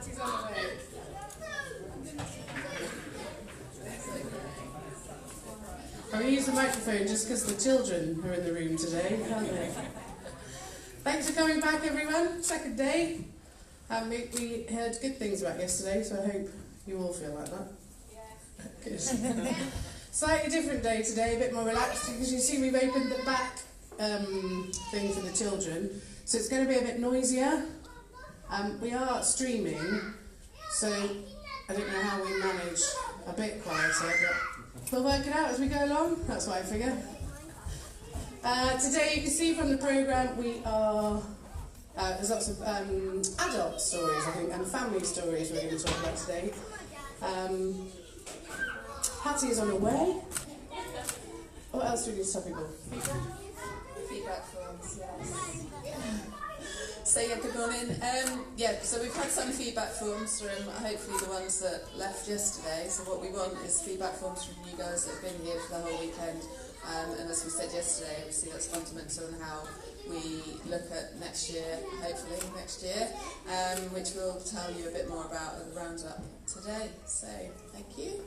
Patty's on the way. I will use the microphone just because the children are in the room today, aren't they? Thanks for coming back, everyone. Second day. We heard good things about yesterday, so I hope you all feel like that. Yes. Good. Slightly different day today, a bit more relaxed, because you see we've opened the back thing for the children, so it's going to be a bit noisier. We are streaming, so I don't know how we manage a bit quieter, but we'll work it out as we go along. That's what I figure. Today, you can see from the programme, we are there's lots of adult stories, I think, and family stories we're going to talk about today. Patty is on her way. What else do we need to tell people? Feedback forms, yes. So yeah, good morning. So we've had some feedback forms from hopefully the ones that left yesterday. So what we want is feedback forms from you guys that have been here for the whole weekend. And as we said yesterday, obviously that's fundamental in how we look at next year, hopefully next year, which we'll tell you a bit more about at the roundup today. So thank you.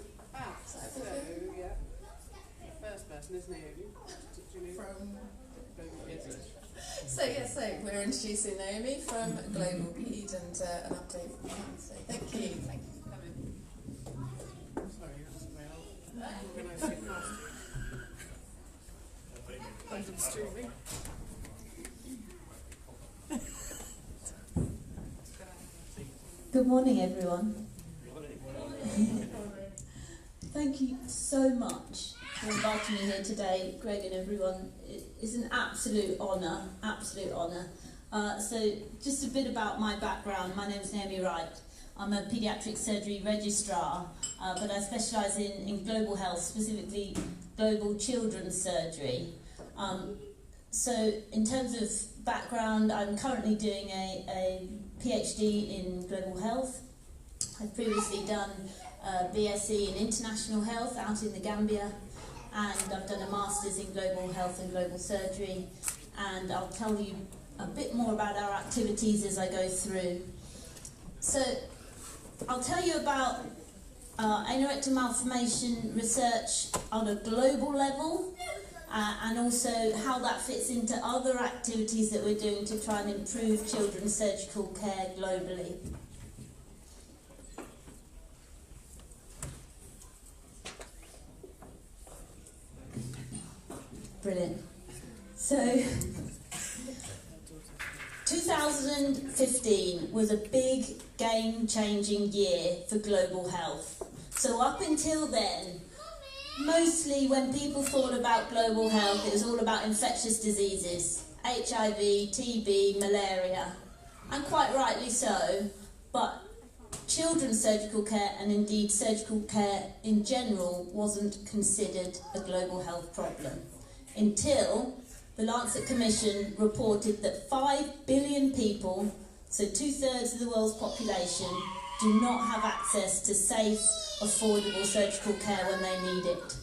First person is Naomi. So we're introducing Naomi from Global Paed and an update from her. So thank you. Thank you for coming. Sorry, that's well. Organised it past. Random streaming. Good morning, everyone. Thank you so much for inviting me here today, Greg and everyone. It's an absolute honour, So just a bit about my background. My name is Naomi Wright. I'm a paediatric surgery registrar, but I specialise in global health, specifically global children's surgery. So in terms of background, I'm currently doing a PhD in global health. I've previously done a BSc in international health out in the Gambia, and I've done a master's in global health and global surgery, and I'll tell you a bit more about our activities as I go through. So I'll tell you about anorectal malformation research on a global level, and also how that fits into other activities that we're doing to try and improve children's surgical care globally. Brilliant. So, 2015 was a big game-changing year for global health. So up until then, mostly when people thought about global health, it was all about infectious diseases, HIV, TB, malaria, and quite rightly so, but children's surgical care, and indeed surgical care in general, wasn't considered a global health problem until the Lancet Commission reported that 5 billion people, so 2/3 of the world's population, do not have access to safe, affordable surgical care when they need it.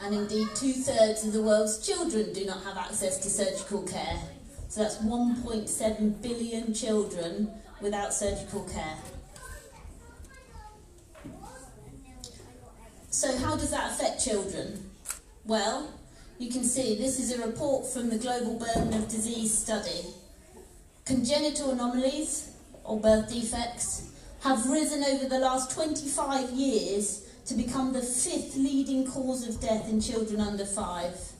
And indeed 2/3 of the world's children do not have access to surgical care. So that's 1.7 billion children without surgical care. So how does that affect children? Well, you can see this is a report from the Global Burden of Disease study. Congenital anomalies, or birth defects, have risen over the last 25 years to become the 5th leading cause of death in children under 5.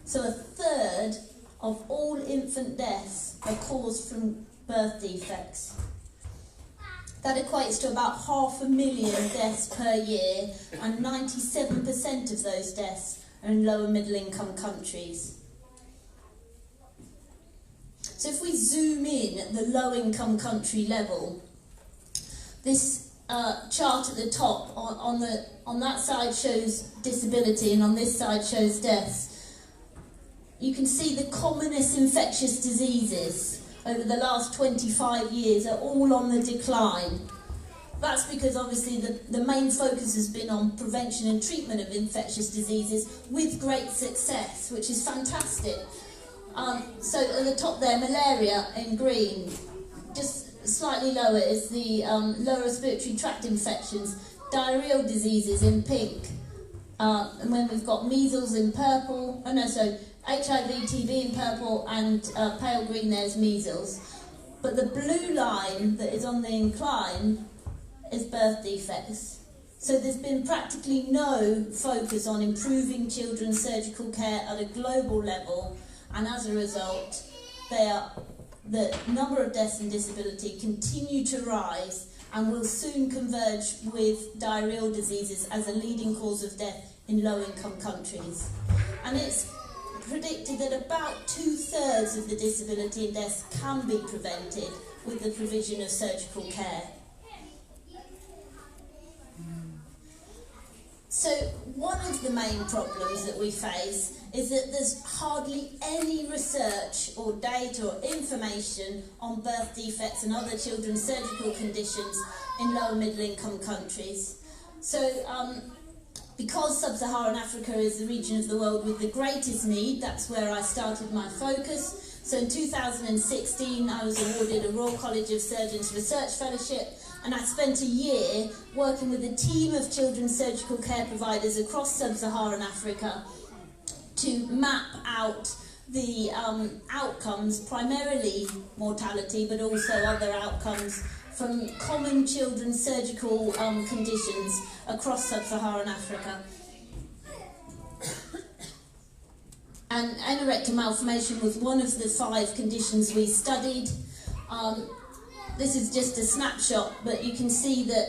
So 1/3 of all infant deaths are caused from birth defects. That equates to about 500,000 deaths per year, and 97% of those deaths are in lower middle income countries. So if we zoom in at the low income country level, this chart at the top on that side shows disability and on this side shows deaths. You can see the commonest infectious diseases over the last 25 years are all on the decline. That's because obviously the main focus has been on prevention and treatment of infectious diseases with great success, which is fantastic. So at the top there, malaria in green, just slightly lower is the lower respiratory tract infections, diarrheal diseases in pink, and when we've got measles in purple, HIV, TB in purple, and pale green there's measles. But the blue line that is on the incline is birth defects. So there's been practically no focus on improving children's surgical care at a global level, and as a result, the number of deaths and disability continue to rise and will soon converge with diarrheal diseases as a leading cause of death in low-income countries. And it's predicted that about 2/3 of the disability and deaths can be prevented with the provision of surgical care. So one of the main problems that we face is that there's hardly any research or data or information on birth defects and other children's surgical conditions in low and middle income countries. So because Sub-Saharan Africa is the region of the world with the greatest need, that's where I started my focus. So in 2016 I was awarded a Royal College of Surgeons Research Fellowship, and I spent a year working with a team of children's surgical care providers across Sub-Saharan Africa to map out the outcomes, primarily mortality, but also other outcomes from common children's surgical conditions across Sub-Saharan Africa. And anorectal malformation was one of the 5 conditions we studied. This is just a snapshot, but you can see that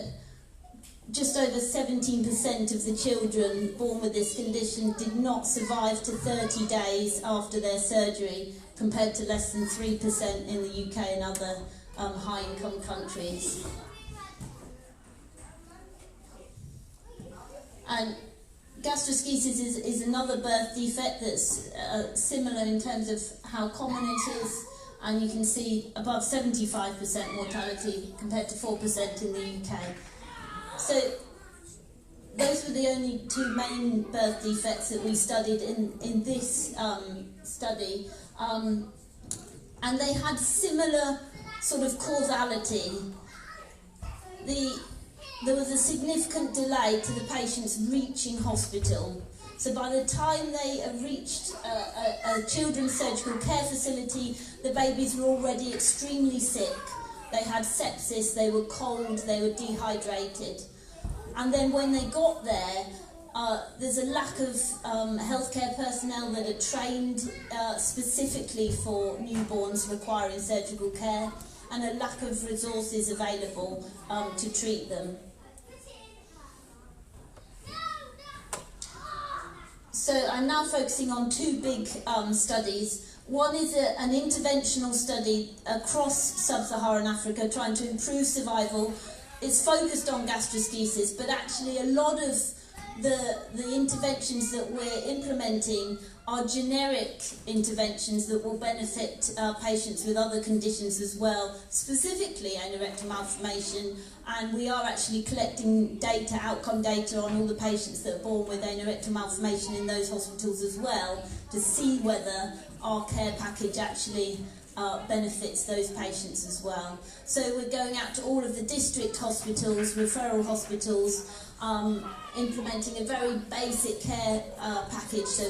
just over 17% of the children born with this condition did not survive to 30 days after their surgery, compared to less than 3% in the UK and other high-income countries. And gastroschisis is another birth defect that's similar in terms of how common it is. And you can see above 75% mortality compared to 4% in the UK. So those were the only 2 main birth defects that we studied in this study. And they had similar sort of causality. There was a significant delay to the patients reaching hospital. So by the time they reached a children's surgical care facility, the babies were already extremely sick. They had sepsis, they were cold, they were dehydrated. And then when they got there, there's a lack of healthcare personnel that are trained specifically for newborns requiring surgical care, and a lack of resources available to treat them. So I'm now focusing on 2 big studies. One is an interventional study across Sub-Saharan Africa trying to improve survival. It's focused on gastroschisis, but actually a lot of the interventions that we're implementing are generic interventions that will benefit patients with other conditions as well, specifically anorectal malformation, and we are actually collecting data, outcome data on all the patients that are born with anorectal malformation in those hospitals as well, to see whether our care package actually benefits those patients as well. So we're going out to all of the district hospitals, referral hospitals, implementing a very basic care package, so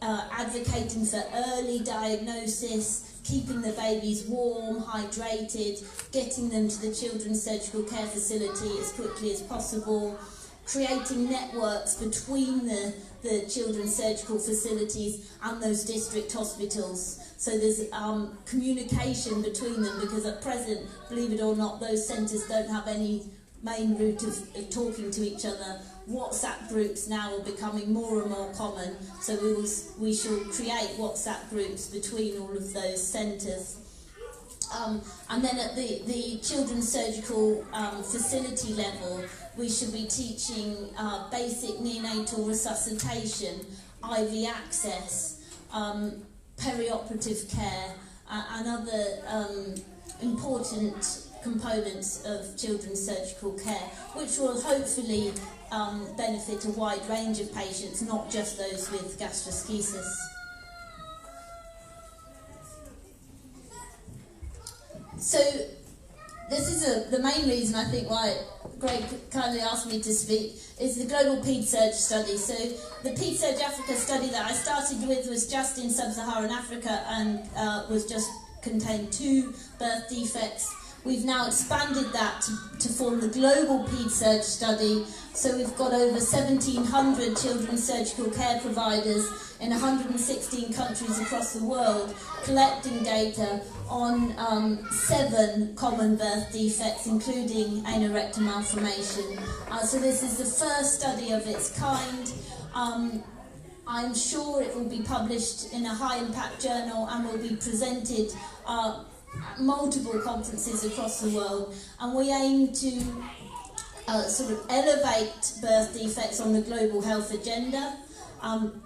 advocating for early diagnosis, keeping the babies warm, hydrated, getting them to the children's surgical care facility as quickly as possible, creating networks between the children's surgical facilities and those district hospitals. So there's communication between them, because at present, believe it or not, those centres don't have any main route of talking to each other. WhatsApp groups now are becoming more and more common, so we shall create WhatsApp groups between all of those centres. And then at the children's surgical facility level, we should be teaching basic neonatal resuscitation, IV access, perioperative care, and other important components of children's surgical care, which will hopefully benefit a wide range of patients, not just those with gastroschisis. So this is the main reason I think why Greg kindly asked me to speak, is the global PaedSurg study. So the PaedSurg Africa study that I started with was just in Sub-Saharan Africa and contained 2 birth defects. We've now expanded that to form the global PaedSurg study. So we've got over 1,700 children's surgical care providers in 116 countries across the world, collecting data on 7 common birth defects, including anorectal malformation. So this is the first study of its kind. I'm sure it will be published in a high-impact journal and will be presented at multiple conferences across the world. And we aim to sort of elevate birth defects on the global health agenda.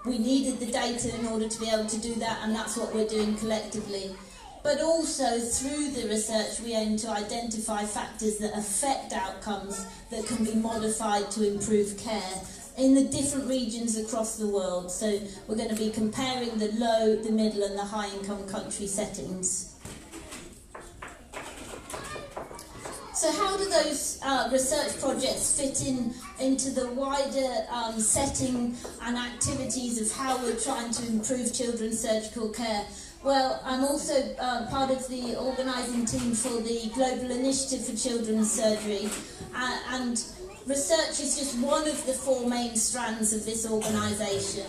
We needed the data in order to be able to do that, and that's what we're doing collectively. But also, through the research, we aim to identify factors that affect outcomes that can be modified to improve care in the different regions across the world. So we're going to be comparing the low, the middle and the high-income country settings. So how do those research projects fit into the wider setting and activities of how we're trying to improve children's surgical care? Well, I'm also part of the organising team for the Global Initiative for Children's Surgery, and research is just one of the 4 main strands of this organisation.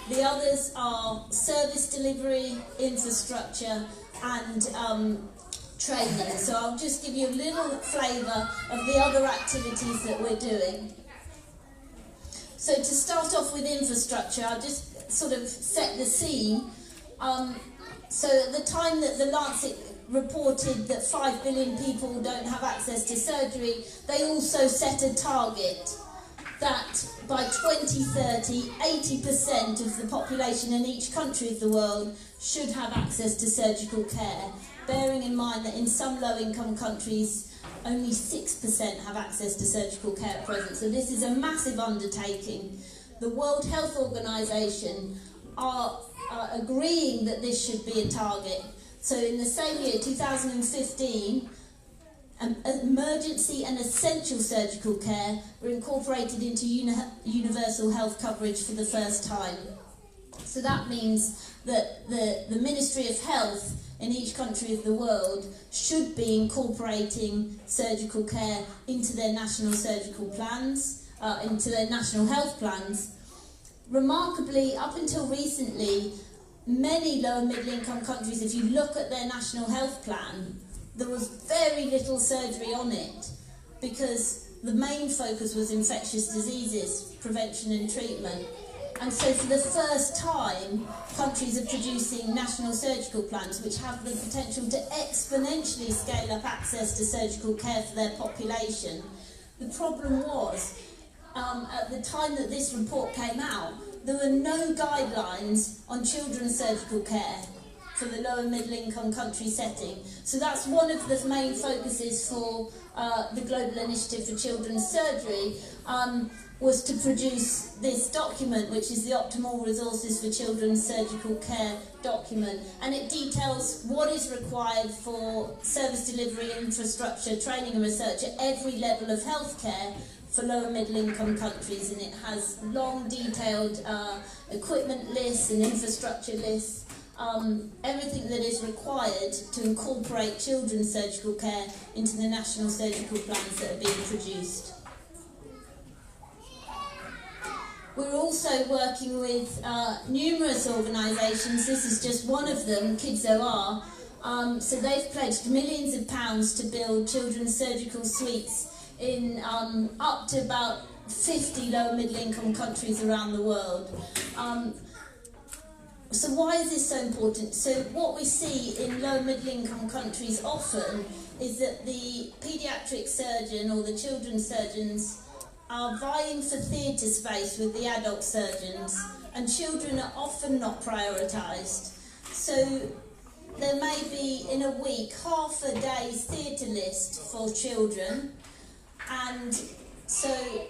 The others are service delivery, infrastructure and training. So I'll just give you a little flavour of the other activities that we're doing. So to start off with infrastructure, I'll just sort of set the scene. So at the time that the Lancet reported that 5 billion people don't have access to surgery, they also set a target that by 2030, 80% of the population in each country of the world should have access to surgical care, bearing in mind that in some low-income countries, only 6% have access to surgical care at present. So this is a massive undertaking. The World Health Organization are agreeing that this should be a target. So in the same year, 2015, emergency and essential surgical care were incorporated into universal health coverage for the first time. So that means that the Ministry of Health in each country of the world should be incorporating surgical care into their national surgical plans, into their national health plans. Remarkably, up until recently, many low and middle income countries, if you look at their national health plan, there was very little surgery on it because the main focus was infectious diseases, prevention and treatment. And so for the first time, countries are producing national surgical plans which have the potential to exponentially scale up access to surgical care for their population. The problem was, at the time that this report came out, there were no guidelines on children's surgical care for the low and middle income country setting. So that's one of the main focuses for the Global Initiative for Children's Surgery, was to produce this document, which is the Optimal Resources for Children's Surgical Care document. And it details what is required for service delivery, infrastructure, training and research at every level of healthcare for low and middle income countries. And it has long detailed equipment lists and infrastructure lists, everything that is required to incorporate children's surgical care into the national surgical plans that are being produced. We're also working with numerous organisations. This is just one of them, Kids OR. So they've pledged millions of pounds to build children's surgical suites in up to about 50 low and middle income countries around the world. So why is this so important? So what we see in low and middle income countries often is that the paediatric surgeon or the children's surgeons are vying for theatre space with the adult surgeons, and children are often not prioritised. So there may be, in a week, half a day's theatre list for children, and so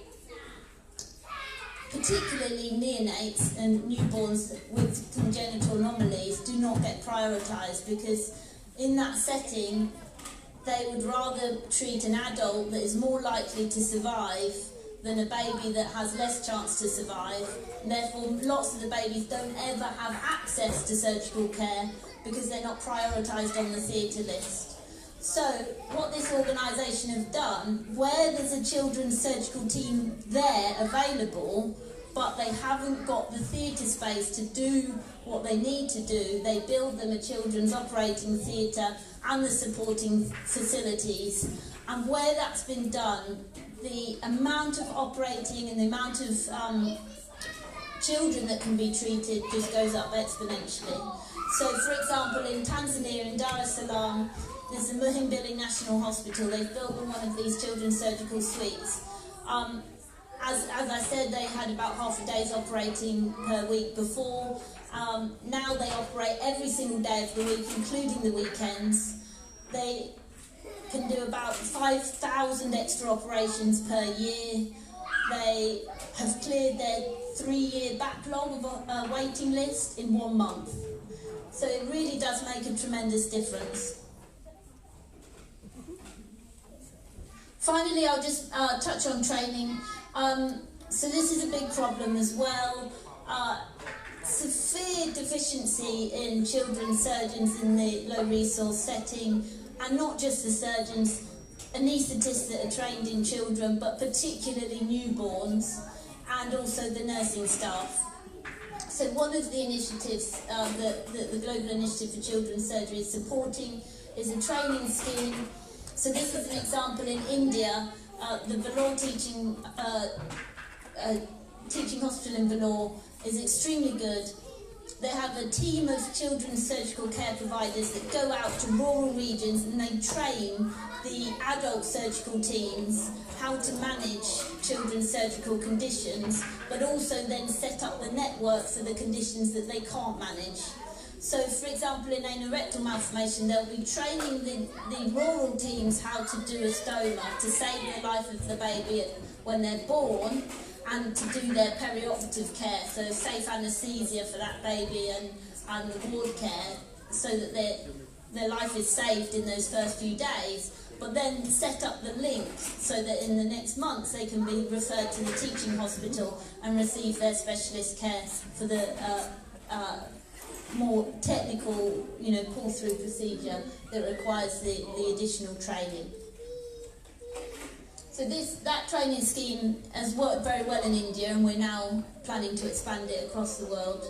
particularly neonates and newborns with congenital anomalies do not get prioritised, because in that setting they would rather treat an adult that is more likely to survive than a baby that has less chance to survive. And therefore, lots of the babies don't ever have access to surgical care because they're not prioritised on the theatre list. So, what this organisation have done, where there's a children's surgical team there available, but they haven't got the theatre space to do what they need to do, they build them a children's operating theatre and the supporting facilities. And where that's been done, the amount of operating and the amount of children that can be treated just goes up exponentially. So, for example, in Tanzania, in Dar es Salaam, there's the Muhimbili National Hospital. They've built one of these children's surgical suites. As I said, they had about half a day's operating per week before. Now they operate every single day of the week, including the weekends. They can do about 5,000 extra operations per year. They have cleared their 3-year backlog of a waiting list in 1 month. So it really does make a tremendous difference. Finally, I'll just touch on training. So this is a big problem as well. Severe deficiency in children's surgeons in the low resource setting, and not just the surgeons, anaesthetists that are trained in children, but particularly newborns, and also the nursing staff. So one of the initiatives that the Global Initiative for Children's Surgery is supporting is a training scheme. So this is an example in India, the Vellore teaching hospital in Vellore is extremely good. They have a team of children's surgical care providers that go out to rural regions and they train the adult surgical teams how to manage children's surgical conditions, but also then set up the network for the conditions that they can't manage. So, for example, in anorectal malformation, they'll be training the rural teams how to do a stoma to save the life of the baby when they're born, and to do their perioperative care, so safe anaesthesia for that baby and the ward care, so that their life is saved in those first few days, but then set up the link so that in the next months they can be referred to the teaching hospital and receive their specialist care for the more technical, pull-through procedure that requires the additional training. So that training scheme has worked very well in India, and we're now planning to expand it across the world.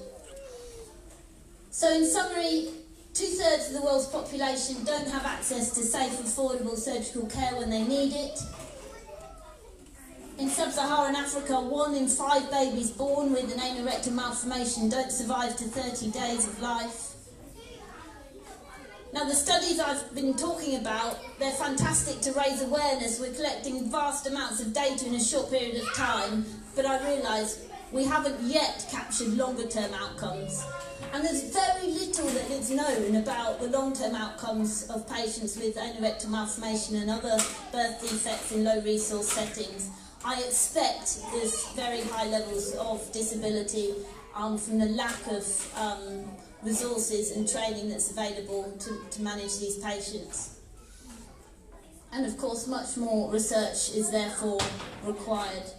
So in summary, 2/3 of the world's population don't have access to safe, affordable surgical care when they need it. In Sub-Saharan Africa, 1 in 5 babies born with an anorectal malformation don't survive to 30 days of life. Now, the studies I've been talking about, they're fantastic to raise awareness. We're collecting vast amounts of data in a short period of time, but I realise we haven't yet captured longer-term outcomes. And there's very little that is known about the long-term outcomes of patients with anorectal malformation and other birth defects in low-resource settings. I expect there's very high levels of disability from the lack of resources and training that's available to manage these patients. And of course, much more research is therefore required.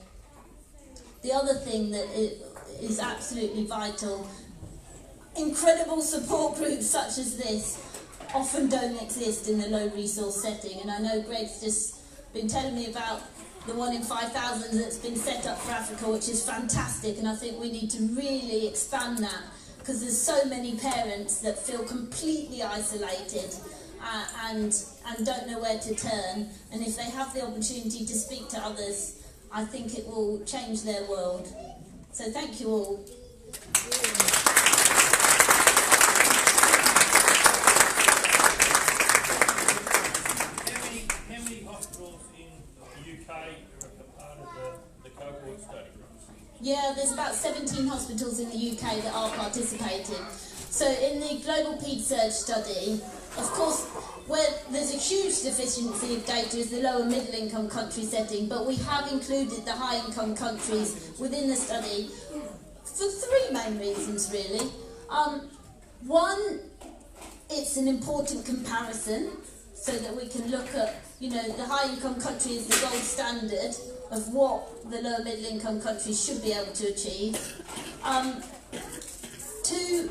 The other thing that is absolutely vital, incredible support groups such as this often don't exist in the low resource setting, and I know Greg's just been telling me about the 1 in 5,000 that's been set up for Africa, which is fantastic, and I think we need to really expand that, because there's so many parents that feel completely isolated and don't know where to turn, and if they have the opportunity to speak to others, I think it will change their world. So thank you all. How many hospitals in the UK are part of the cohort study? Yeah, there's about 17 hospitals in the UK that are participating. So in the global PaedSurg study, of course, where there's a huge deficiency of data is the lower middle income country setting, but we have included the high income countries within the study for 3 main reasons really. One, it's an important comparison. so that we can look at, you know, the high-income country is the gold standard of what the lower middle-income countries should be able to achieve. Two,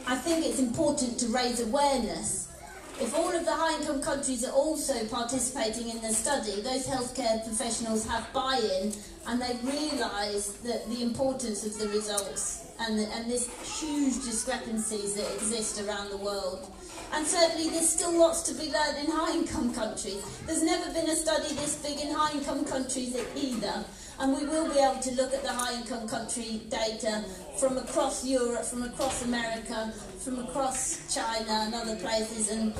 I think it's important to raise awareness. If all of the high-income countries are also participating in the study, those healthcare professionals have buy-in and they realise that the importance of the results and this huge discrepancies that exist around the world. And certainly there's still lots to be learned in high-income countries. There's never been a study this big in high-income countries either. And we will be able to look at the high-income country data from across Europe, from across America, from across China and other places and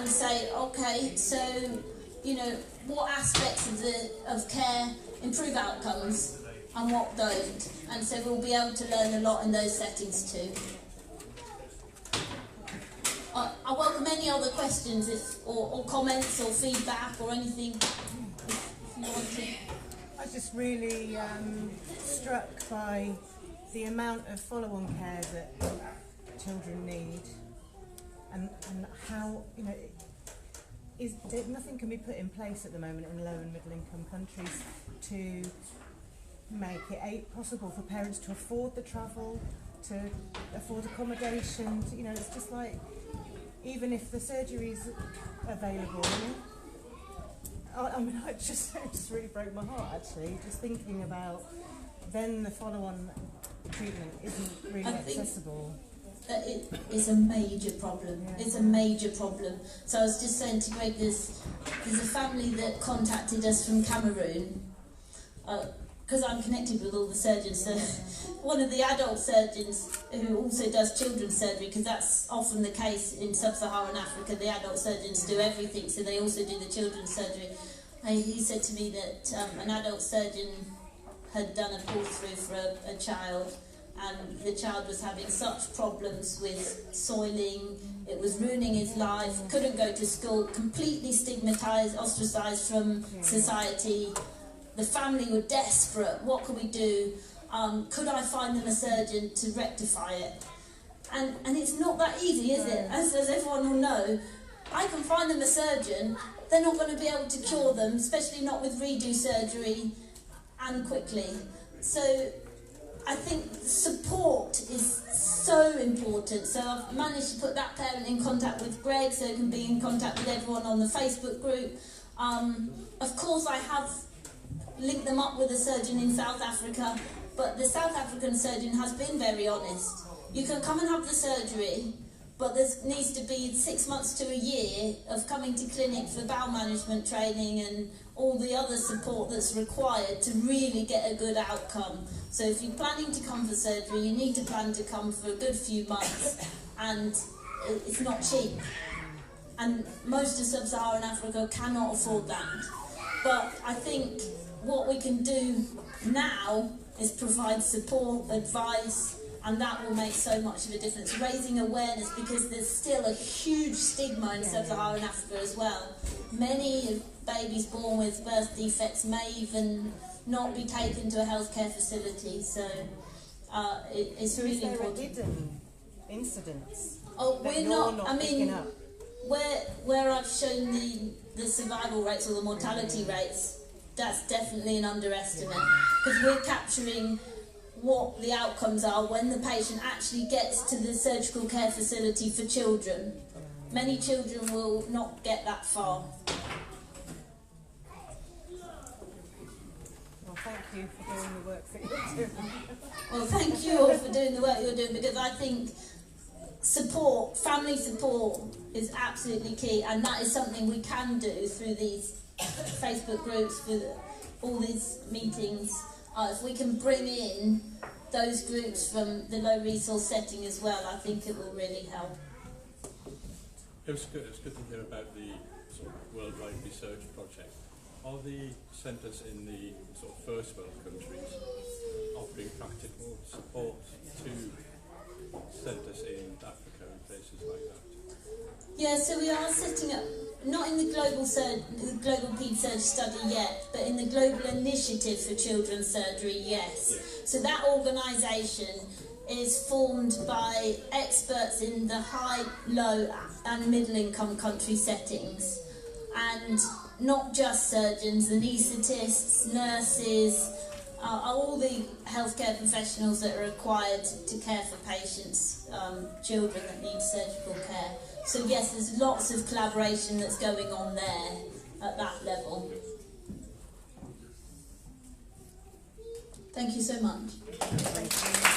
say, okay, so, you know, what aspects of care improve outcomes and what don't. And so we'll be able to learn a lot in those settings too. I welcome any other questions or comments or feedback or anything if you want to. I was just really struck by the amount of follow-on care that children need, and how, you know, nothing can be put in place at the moment in low and middle income countries to make it possible for parents to afford the travel, to afford accommodation. You know, it's just like, even if the surgery's available. I mean, it just really broke my heart, actually, just thinking about then the follow-on treatment isn't really accessible. It is a major problem. Yeah. It's a major problem. So I was just saying to Greg, there's a family that contacted us from Cameroon, because I'm connected with all the surgeons. So one of the adult surgeons who also does children's surgery, because that's often the case in Sub-Saharan Africa, the adult surgeons do everything, so they also do the children's surgery. And he said to me that an adult surgeon had done a pull-through for a child, and the child was having such problems with soiling, it was ruining his life, couldn't go to school, completely stigmatised, ostracised from society. The family were desperate. What could we do? Could I find them a surgeon to rectify it? And it's not that easy, is it? As everyone will know, I can find them a surgeon. They're not going to be able to cure them, especially not with redo surgery and quickly. So I think support is so important. So I've managed to put that parent in contact with Greg so he can be in contact with everyone on the Facebook group. Of course, I have linked them up with a surgeon in South Africa, but the South African surgeon has been very honest. You can come and have the surgery, but there needs to be 6 months to a year of coming to clinic for bowel management training and all the other support that's required to really get a good outcome. So if you're planning to come for surgery, you need to plan to come for a good few months, and it's not cheap. And most of Sub-Saharan Africa cannot afford that. But I think what we can do now is provide support, advice, and that will make so much of a difference. Raising awareness, because there's still a huge stigma in Sub-Saharan Africa as well. Many babies born with birth defects may even not be taken to a healthcare facility, so it's really important. Is there a hidden incidence? Oh, we're not, I mean, where I've shown the survival rates or the mortality rates, that's definitely an underestimate, because we're capturing what the outcomes are when the patient actually gets to the surgical care facility for children. Many children will not get that far. Well, thank you for doing the work that you're doing. Well, thank you all for doing the work you're doing, because I think support, family support, is absolutely key, and that is something we can do through these Facebook groups, with all these meetings. If we can bring in those groups from the low resource setting as well, I think it will really help. It was good to hear about the sort of worldwide research project. Are the centres in the sort of first world countries offering practical support to centres in Africa and places like that? Yeah, so we are setting up, not in the global PaedSurg study yet, but in the Global Initiative for Children's Surgery, yes. So that organisation is formed by experts in the high, low and middle income country settings. and not just surgeons, anaesthetists, nurses, all the healthcare professionals that are required to care for patients, children that need surgical care. So yes, there's lots of collaboration that's going on there at that level. Thank you so much. Thank you.